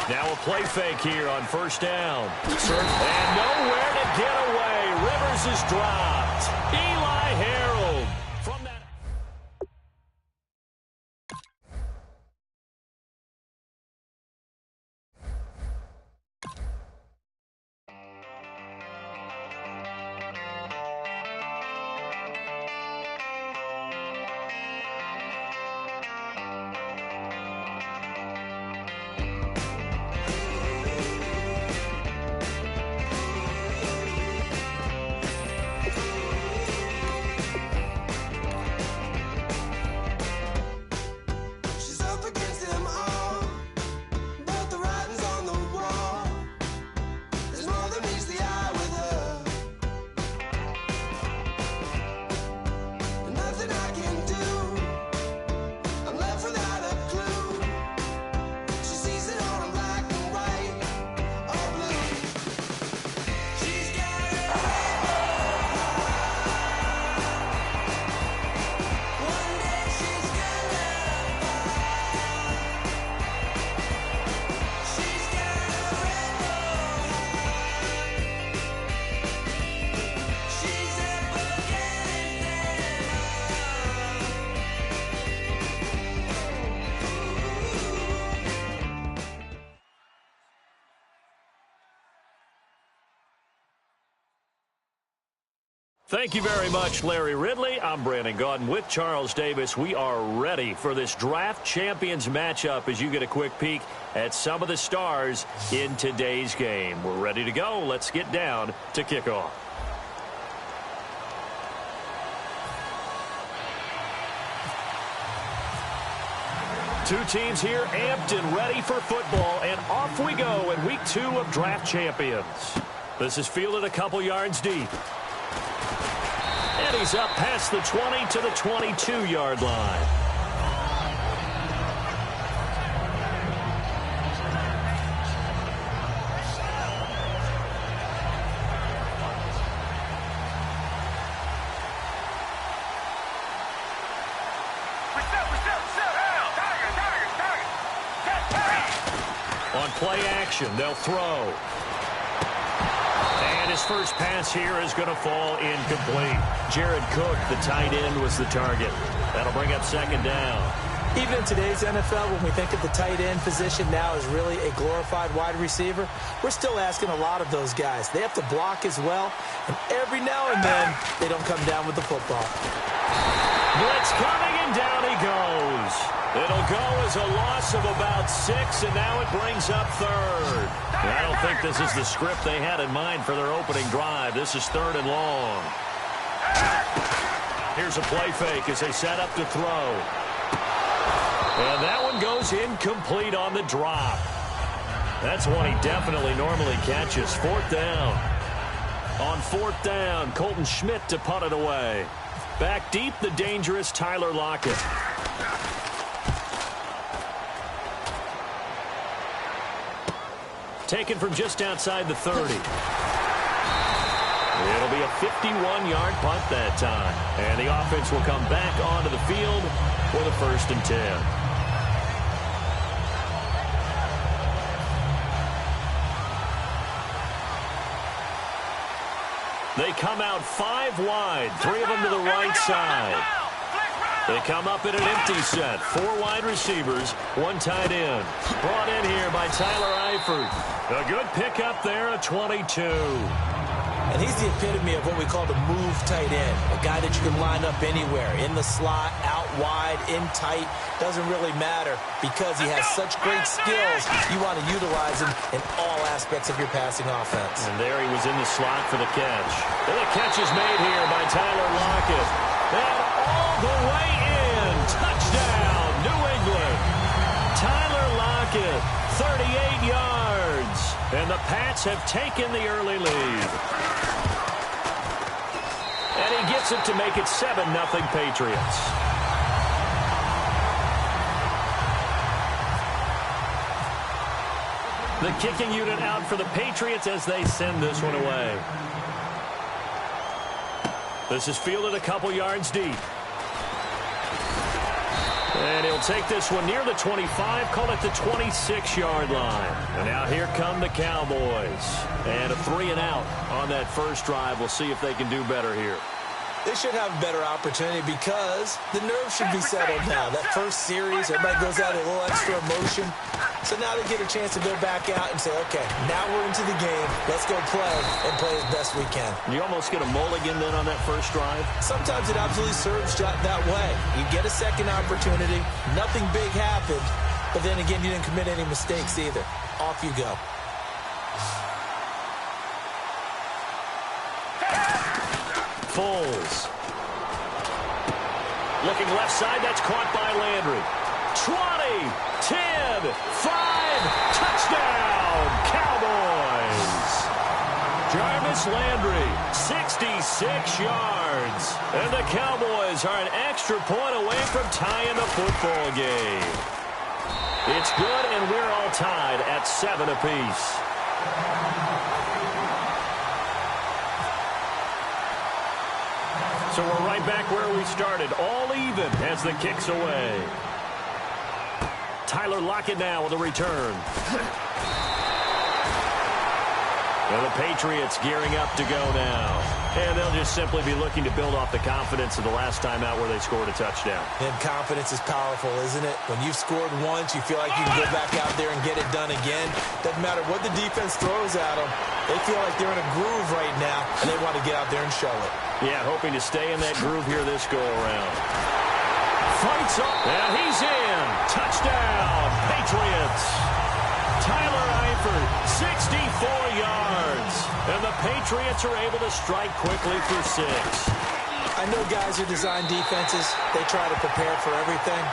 Now a play fake here on first down. And nowhere to get away. Rivers is dropped. Eli Harold from that. Thank you very much, Larry Ridley. I'm Brandon Gaudin with Charles Davis. We are ready for this draft champions matchup as you get a quick peek at some of the stars in today's game. We're ready to go. Let's get down to kickoff. Two teams here amped and ready for football, and off we go in week 2 of draft champions. This is fielded a couple yards deep. And he's up past the 20 to the 22-yard line. On play action, they'll throw. His first pass here is going to fall incomplete. Jared Cook, the tight end, was the target. That'll bring up second down. Even in today's NFL, when we think of the tight end position now as really a glorified wide receiver, we're still asking a lot of those guys. They have to block as well, and every now and then, they don't come down with the football. Blitz coming, and down he goes. It'll go as a loss of about 6, and now it brings up third. And I don't think this is the script they had in mind for their opening drive. This is 3rd and long. Here's a play fake as they set up to throw. And that one goes incomplete on the drop. That's one he definitely normally catches. 4th down. On 4th down, Colton Schmidt to punt it away. Back deep, the dangerous Tyler Lockett. Taken from just outside the 30. It'll be a 51-yard punt that time. And the offense will come back onto the field for the 1st and 10. They come out 5 wide, 3 of them to the right side. They come up in an empty set. 4 wide receivers, 1 tight end. Brought in here by Tyler Eifert. A good pickup there, a 22. And he's the epitome of what we call the move tight end. A guy that you can line up anywhere. In the slot, out wide, in tight. Doesn't really matter because he has such great skills. You want to utilize him in all aspects of your passing offense. And there he was in the slot for the catch. And the catch is made here by Tyler Lockett. And all the way in. Touchdown, New England. Tyler Lockett, 38 yards. And the Pats have taken the early lead. And he gets it to make it 7-0 Patriots. The kicking unit out for the Patriots as they send this one away. This is fielded a couple yards deep. And he'll They'll take this one near the 25, call it the 26-yard line. And now here come the Cowboys. And a 3-and-out on that first drive. We'll see if they can do better here. They should have a better opportunity because the nerves should be settled now. That first series, everybody goes out with a little extra emotion. So now they get a chance to go back out and say, okay, now we're into the game. Let's go play and play as best we can. You almost get a mulligan then on that first drive? Sometimes it absolutely serves that way. You get a second opportunity. Nothing big happened. But then again, you didn't commit any mistakes either. Off you go. Foles. Looking left side, that's caught by Landry. 20, 10, 5, touchdown, Cowboys. Jarvis Landry, 66 yards. And the Cowboys are an extra point away from tying the football game. It's good, and we're all tied at 7 apiece. So we're right back where we started, all even as the kick's away. Tyler Lockett now with a return. Well, the Patriots gearing up to go now. And they'll just simply be looking to build off the confidence of the last time out where they scored a touchdown. And confidence is powerful, isn't it? When you've scored once, you feel like you can go back out there and get it done again. Doesn't matter what the defense throws at them. They feel like they're in a groove right now, and they want to get out there and show it. Yeah, hoping to stay in that groove here this go-around. Fights up, and he's in. Touchdown, Patriots. Tyler Eifert, 64 yards. And the Patriots are able to strike quickly for 6. I know guys who design defenses. They try to prepare for everything.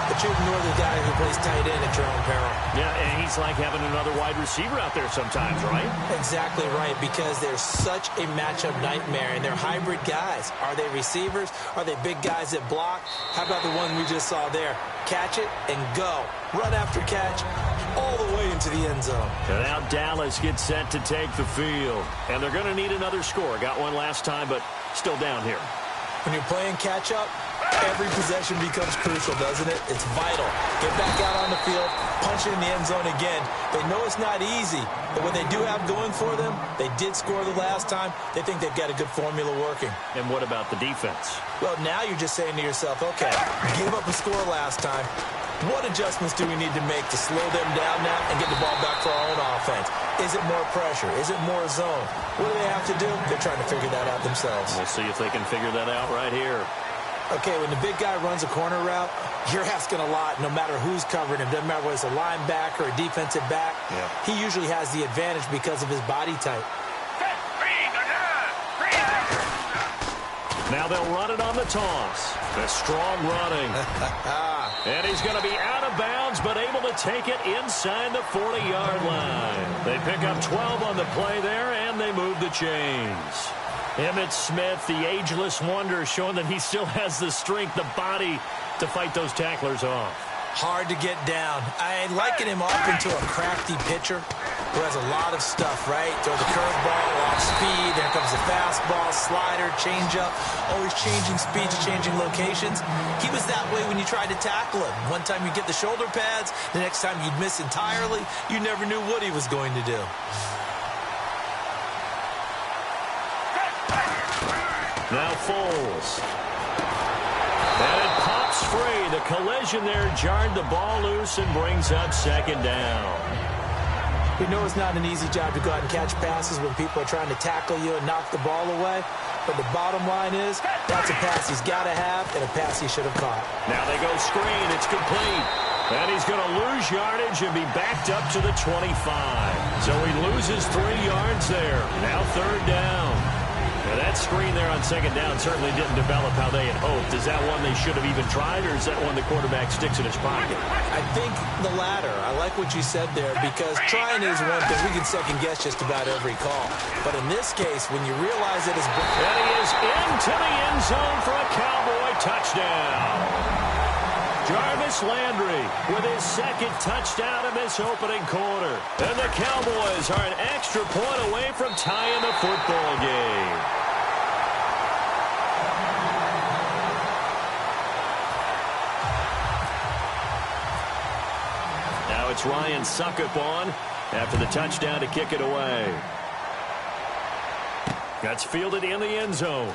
But you ignore the guy who plays tight end at your own peril. Yeah, and he's like having another wide receiver out there sometimes, right? Exactly right, because they're such a matchup nightmare, and they're hybrid guys. Are they receivers? Are they big guys that block? How about the one we just saw there? Catch it and go. Run after catch all the way into the end zone. And now Dallas gets set to take the field. And they're going to need another score. Got one last time, but still down here. When you're playing catch-up, every possession becomes crucial, doesn't it? It's vital. Get back out on the field, punch it in the end zone again. They know it's not easy, but what they do have going for them, they did score the last time. They think they've got a good formula working. And what about the defense? Well, now you're just saying to yourself, okay, gave up a score last time. What adjustments do we need to make to slow them down now and get the ball back for our own offense? Is it more pressure? Is it more zone? What do they have to do? They're trying to figure that out themselves. We'll see if they can figure that out right here. Okay, when the big guy runs a corner route, you're asking a lot no matter who's covering him. Doesn't matter whether it's a linebacker or a defensive back. Yeah. He usually has the advantage because of his body type. Now they'll run it on the toss. The strong running. And he's going to be out of bounds, but able to take it inside the 40-yard line. They pick up 12 on the play there, and they move the chains. Emmitt Smith, the ageless wonder, showing that he still has the strength, the body to fight those tacklers off. Hard to get down. I liken him up into a crafty pitcher who has a lot of stuff, right? Throw the curveball, off speed, there comes the fastball, slider, changeup, always changing speeds, changing locations. He was that way when you tried to tackle him. One time you get the shoulder pads, the next time you'd miss entirely. You never knew what he was going to do. Now Foles. And it pops free. The collision there jarred the ball loose and brings up second down. We know it's not an easy job to go out and catch passes when people are trying to tackle you and knock the ball away. But the bottom line is, that's a pass he's got to have and a pass he should have caught. Now they go screen. It's complete. And he's going to lose yardage and be backed up to the 25. So he loses 3 yards there. Now third down. Now that screen there on second down certainly didn't develop how they had hoped. Is that one they should have even tried, or is that one the quarterback sticks in his pocket? I think the latter. I like what you said there, because trying is one thing. We can second-guess just about every call. But in this case, when you realize it is... And he is into the end zone for a Cowboy touchdown. Jarvis Landry with his second touchdown in this opening quarter. And the Cowboys are an extra point away from tying the football game. puts Ryan Suckup on after the touchdown to kick it away. That's fielded in the end zone.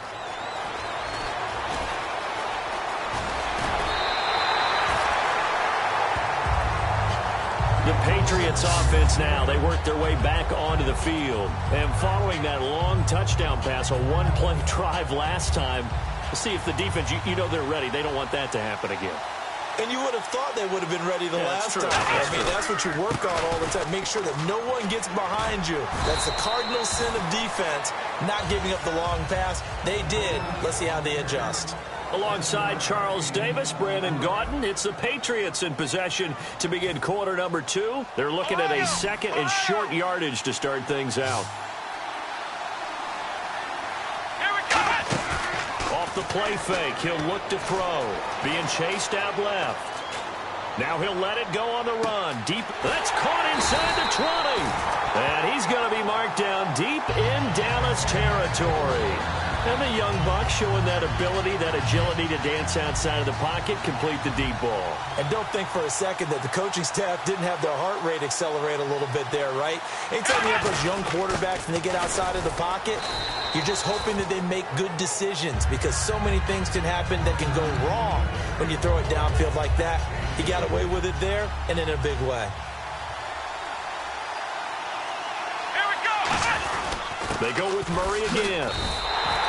The Patriots offense now, they work their way back onto the field. And following that long touchdown pass, a one-play drive last time, to see if the defense, you know they're ready. They don't want that to happen again. And you would have thought they would have been ready the last time. That's what you work on all the time. Make sure that no one gets behind you. That's the cardinal sin of defense, not giving up the long pass. They did. Let's see how they adjust. Alongside Charles Davis, Brandon Gaudin, it's the Patriots in possession to begin quarter number 2. They're looking at a second and short yardage to start things out. Off the play fake, he'll look to throw. Being chased out left. Now he'll let it go on the run. Deep, that's caught inside the 20. And he's going to be marked down deep in Dallas territory. And the young buck showing that ability, that agility to dance outside of the pocket, complete the deep ball. And don't think for a second that the coaching staff didn't have their heart rate accelerate a little bit there, right? Anytime you have those young quarterbacks and they get outside of the pocket, you're just hoping that they make good decisions because so many things can happen that can go wrong when you throw it downfield like that. He got away with it there and in a big way. They go with Murray again.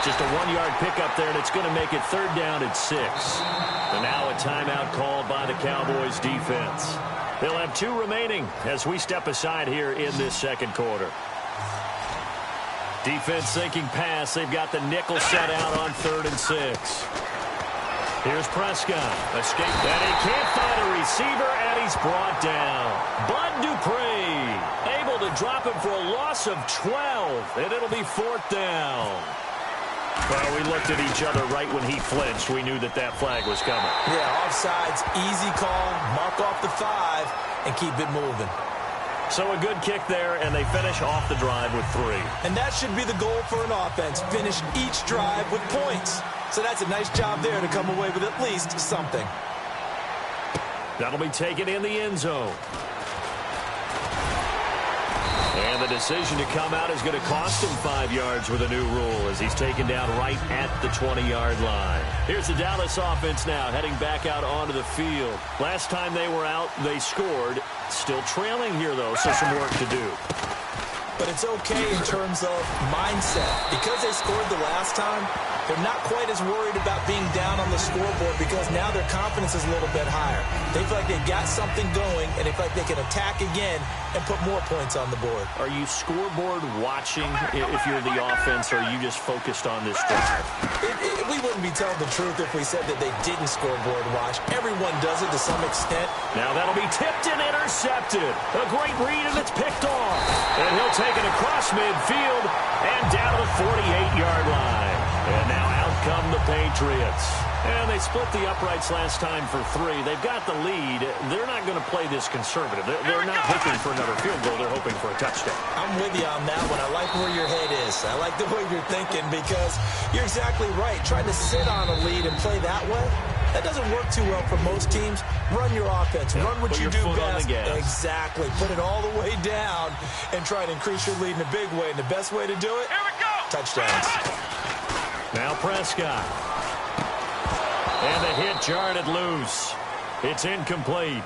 Just a 1-yard pickup there, and it's going to make it third down at 6. And now a timeout called by the Cowboys defense. They'll have 2 remaining as we step aside here in this second quarter. Defense thinking pass. They've got the nickel set out on 3rd and 6. Here's Prescott. Escape. And he can't find a receiver, and he's brought down. Bud Dupree able to drop him for a loss of 12, and it'll be 4th down. Well, we looked at each other right when he flinched. We knew that that flag was coming. Yeah, offsides, easy call, mark off the 5, and keep it moving. So a good kick there, and they finish off the drive with 3. And that should be the goal for an offense, finish each drive with points. So that's a nice job there to come away with at least something. That'll be taken in the end zone. And the decision to come out is going to cost him 5 yards with a new rule as he's taken down right at the 20-yard line. Here's the Dallas offense now heading back out onto the field. Last time they were out, they scored. Still trailing here, though, so some work to do. But it's okay in terms of mindset. Because they scored the last time, they're not quite as worried about being down on the scoreboard because now their confidence is a little bit higher. They feel like they've got something going, and they feel like they can attack again and put more points on the board. Are you scoreboard watching if you're the offense, or are you just focused on this drive? We wouldn't be telling the truth if we said that they didn't scoreboard watch. Everyone does it to some extent. Now that'll be tipped and intercepted. A great read, and it's picked off. And he'll take it across midfield and down to the 48-yard line. And now out come the Patriots. And they split the uprights last time for 3. They've got the lead. They're not going to play this conservative. They're not hoping for another field goal. They're hoping for a touchdown. I'm with you on that one. I like where your head is. I like the way you're thinking because you're exactly right. Trying to sit on a lead and play that way, that doesn't work too well for most teams. Run your offense. Run what you do best. Exactly. Put it all the way down and try to increase your lead in a big way. And the best way to do it, touchdowns. Now Prescott. And the hit jarred it loose. It's incomplete.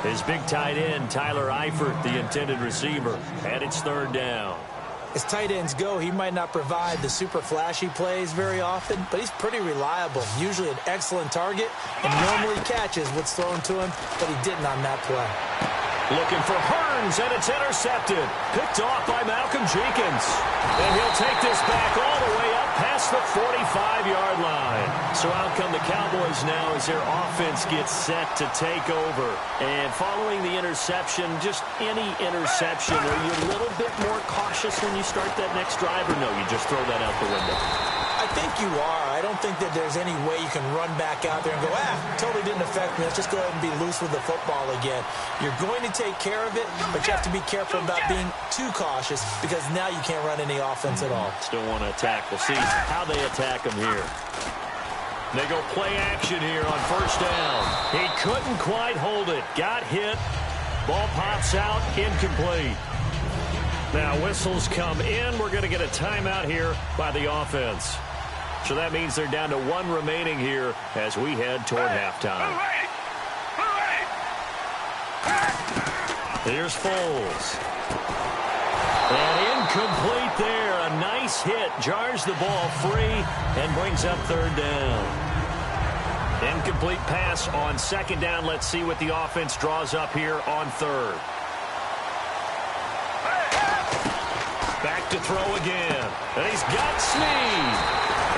His big tight end, Tyler Eifert, the intended receiver. And it's 3rd down. As tight ends go, he might not provide the super flashy plays very often, but he's pretty reliable. Usually an excellent target and normally catches what's thrown to him, but he didn't on that play. Looking for Hearns, and it's intercepted. Picked off by Malcolm Jenkins. And he'll take this back all the way up past the 45-yard line. So out come the Cowboys now as their offense gets set to take over. And following the interception, just any interception, are you a little bit more cautious when you start that next drive, or no, you just throw that out the window? I think you are. I don't think that there's any way you can run back out there and go, totally didn't affect me. Let's just go ahead and be loose with the football again. You're going to take care of it, but you have to be careful about being too cautious because now you can't run any offense at all. Still want to attack. We'll see how they attack him here. They go play action here on 1st down. He couldn't quite hold it. Got hit. Ball pops out, incomplete. Now whistles come in. We're going to get a timeout here by the offense. So that means they're down to 1 remaining here as we head toward halftime. Here's Foles. And incomplete there. A nice hit. Jars the ball free and brings up 3rd down. Incomplete pass on 2nd down. Let's see what the offense draws up here on 3rd. Back to throw again. And he's got Snead.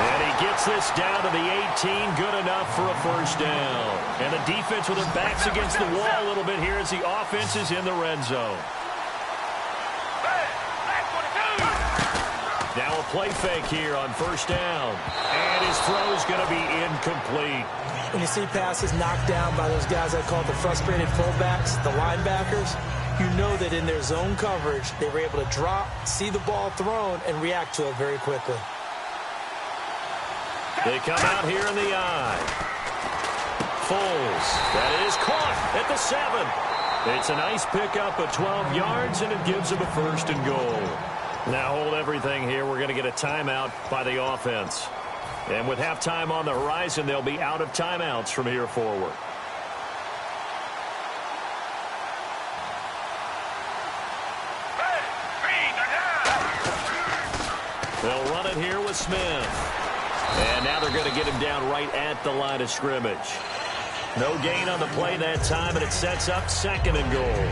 And he gets this down to the 18. Good enough for a 1st down. And the defense with their backs against the wall a little bit here as the offense is in the red zone. Now a play fake here on 1st down. And his throw is going to be incomplete. When you see passes knocked down by those guys I call the frustrated fullbacks, the linebackers, you know that in their zone coverage, they were able to drop, see the ball thrown, and react to it very quickly. They come out here in the eye. Foles. That is caught at the 7. It's a nice pickup of 12 yards, and it gives them a 1st and goal. Now hold everything here. We're going to get a timeout by the offense. And with halftime on the horizon, they'll be out of timeouts from here forward. They'll run it here with Smith. And now they're going to get him down right at the line of scrimmage. No gain on the play that time, and it sets up 2nd and goal.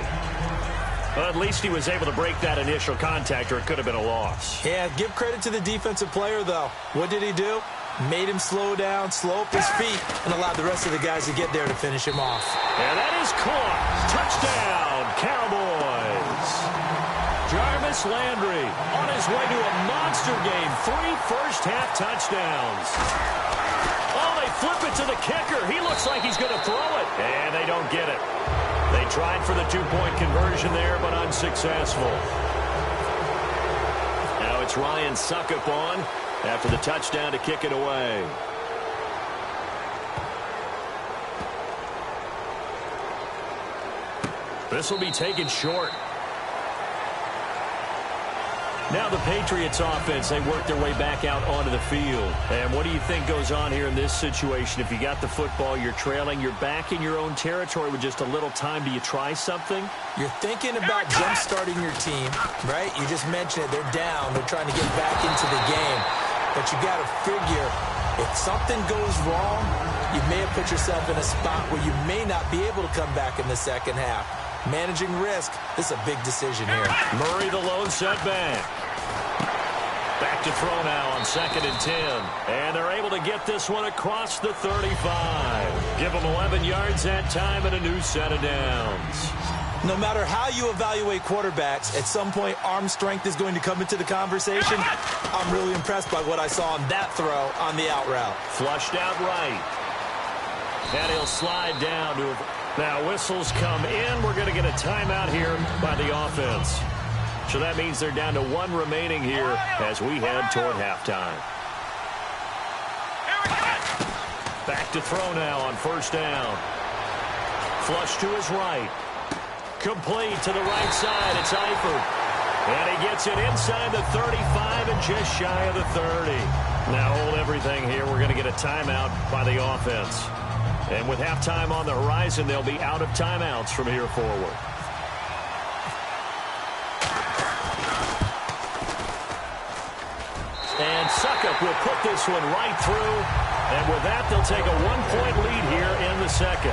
Well, at least he was able to break that initial contact, or it could have been a loss. Yeah, give credit to the defensive player, though. What did he do? Made him slow down, slow up his feet, and allowed the rest of the guys to get there to finish him off. And that is caught. Touchdown, Cowboys. Jarvis Landry on his way to a monster game. 3 first-half touchdowns. Oh, they flip it to the kicker. He looks like he's going to throw it. And they don't get it. They tried for the 2-point conversion there, but unsuccessful. Now it's Ryan Suckup on after the touchdown to kick it away. This will be taken short. Now the Patriots offense, they work their way back out onto the field. And what do you think goes on here in this situation? If you got the football, you're trailing, you're back in your own territory with just a little time. Do you try something? You're thinking about jump-starting your team, right? You just mentioned it. They're down. They're trying to get back into the game. But you got to figure, if something goes wrong, you may have put yourself in a spot where you may not be able to come back in the 2nd half. Managing risk, this is a big decision here. Murray the lone setback. Back to throw now on 2nd and 10. And they're able to get this one across the 35. Give them 11 yards that time and a new set of downs. No matter how you evaluate quarterbacks, at some point arm strength is going to come into the conversation. I'm really impressed by what I saw on that throw on the out route. Flushed out right. And he'll slide down to a... Now whistles come in. We're going to get a timeout here by the offense. So that means they're down to 1 remaining here as we head toward halftime. Back to throw now on 1st down. Flush to his right. Complete to the right side. It's Eifert. And he gets it inside the 35 and just shy of the 30. Now hold everything here. We're going to get a timeout by the offense. And with halftime on the horizon, they'll be out of timeouts from here forward. And Suckup will put this one right through. And with that, they'll take a 1-point lead here in the 2nd.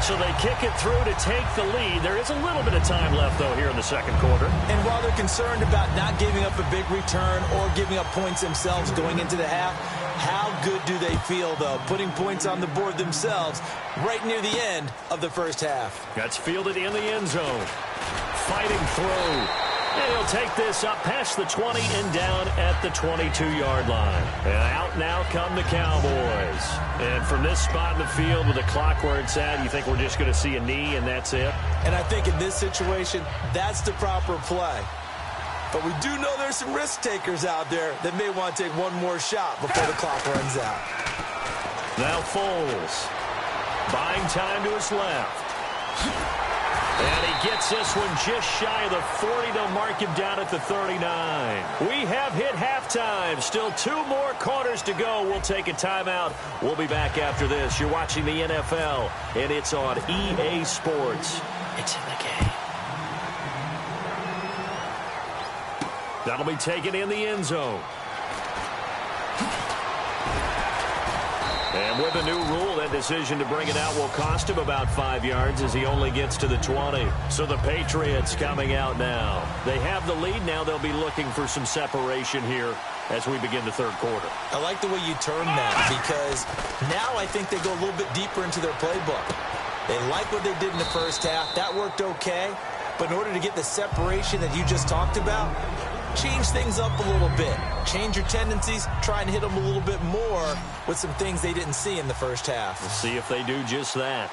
So they kick it through to take the lead. There is a little bit of time left, though, here in the 2nd quarter. And while they're concerned about not giving up a big return or giving up points themselves going into the half, how good do they feel, though, putting points on the board themselves right near the end of the 1st half? That's fielded in the end zone. Fighting through. And he'll take this up past the 20 and down at the 22-yard line. And out now come the Cowboys. And from this spot in the field with the clock where it's at, you think we're just going to see a knee and that's it? And I think in this situation, that's the proper play. But we do know there's some risk takers out there that may want to take one more shot before the clock runs out. Now Foles. Buying time to his left. And he gets this one just shy of the 40. They'll mark him down at the 39. We have hit halftime. Still 2 more quarters to go. We'll take a timeout. We'll be back after this. You're watching the NFL, and it's on EA Sports. It's in the game. That'll be taken in the end zone. And with a new rule, that decision to bring it out will cost him about 5 yards as he only gets to the 20. So the Patriots coming out now. They have the lead. Now they'll be looking for some separation here as we begin the third quarter. I like the way you term that because now I think they go a little bit deeper into their playbook. They like what they did in the first half. That worked okay. But in order to get the separation that you just talked about, change things up a little bit. Change your tendencies. Try and hit them a little bit more with some things they didn't see in the first half. We'll see if they do just that.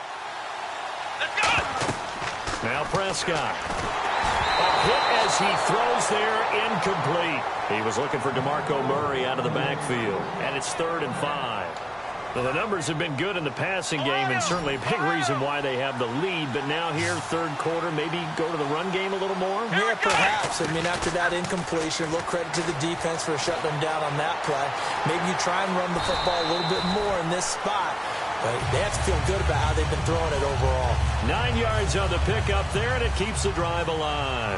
Now Prescott. A hit as he throws there, incomplete. He was looking for DeMarco Murray out of the backfield. And it's 3rd and 5. Well, the numbers have been good in the passing game, and certainly a big reason why they have the lead. But now here, third quarter, maybe go to the run game a little more? Yeah, perhaps. I mean, after that incompletion, a little credit to the defense for shutting them down on that play. Maybe you try and run the football a little bit more in this spot. But they have to feel good about how they've been throwing it overall. 9 yards on the pickup there, and it keeps the drive alive.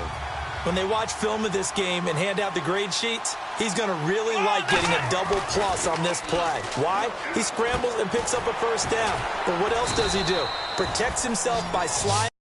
When they watch film of this game and hand out the grade sheets, he's going to really like getting a double plus on this play. Why? He scrambles and picks up a first down. But what else does he do? Protects himself by sliding.